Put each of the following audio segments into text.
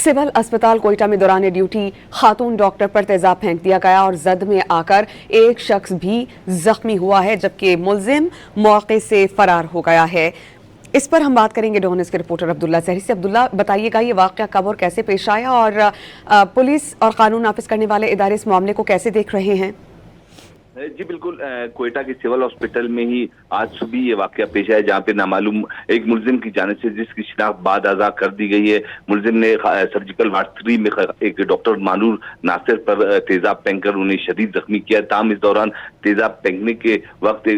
Civil अस्पताल कोयटा में दौरान ड्यूटी खातून डॉक्टर पर तेजाब फेंक दिया गया और जद में आकर एक शख्स भी जख्मी हुआ है, जबकि मुलजिम मौके से फरार हो गया है। इस पर हम बात करेंगे डॉन न्यूज़ के रिपोर्टर अब्दुल्ला सहरी से। अब्दुल्ला, बताइएगा ये वाकया कब और कैसे पेश आया और पुलिस और कानून नाफिज करने वाले इदारे इस मामले को कैसे देख रहे हैं? जी बिल्कुल, कोयटा के सिविल हॉस्पिटल में ही आज सुबह ये वाकया पेश आया, जहाँ पे नामालूम एक मुलजिम की जानिब से जिसकी शिनाख्त बाद अज़ा कर दी गई है। मुलजिम ने सर्जिकल वार्ड 3 में एक डॉक्टर मानूर नासिर पर तेजाब फेंककर उन्हें शदीद जख्मी किया। ताम इस दौरान तेजाब फेंकने के वक्त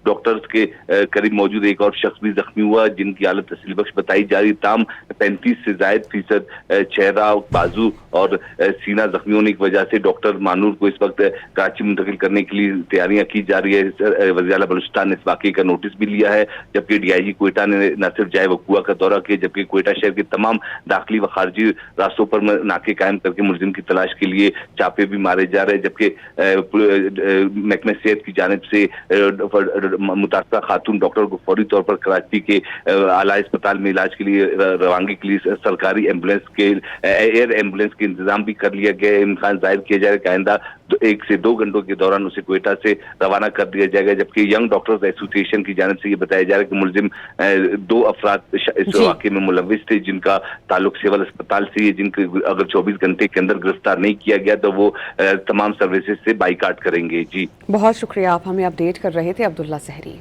डॉक्टर्स के करीब मौजूद एक और शख्स भी जख्मी हुआ, जिनकी हालत तसल्ली बख्श बताई जा रही। ताम 35 से ज़ायद फीसद चेहरा, बाजू और सीना जख्मी होने की वजह से डॉक्टर मानूर को इस वक्त कराची मुंतकिल करने के लिए तैयारियां की जा रही है। वज़ीर आला बलूचिस्तान ने इस वाक़े का नोटिस भी लिया है, जबकि डीआईजी कोयटा ने न सिर्फ जाए वकुआ का दौरा किया, जबकि कोयटा शहर के तमाम दाखिली व खारजी रास्तों पर नाके कायम करके मुलजिम की तलाश के लिए छापे भी मारे जा रहे हैं। जबकि महकमे सेहत की जानिब से मुतासरा खातून डॉक्टर को फौरी तौर पर कराची के आला अस्पताल में इलाज के लिए रवानगी के लिए सरकारी एम्बुलेंस के एयर एम्बुलेंस के इंतजाम भी कर लिया गया है। इम्कान जाहिर किया जा रहा है कि आइंदा 1 से 2 घंटों के दौरान उसे कोयटा से रवाना कर दिया जाएगा। जबकि यंग डॉक्टर्स एसोसिएशन की जानिब से ये बताया जा रहा है कि मुलजिम 2 अफराद इस वाक़े में मुलविस थे, जिनका ताल्लुक सिविल अस्पताल से है, जिनके अगर 24 घंटे के अंदर गिरफ्तार नहीं किया गया तो वो तमाम सर्विसेज से बाइकाट करेंगे। जी बहुत शुक्रिया, आप हमें अपडेट कर रहे थे अब्दुल्ला सहरी।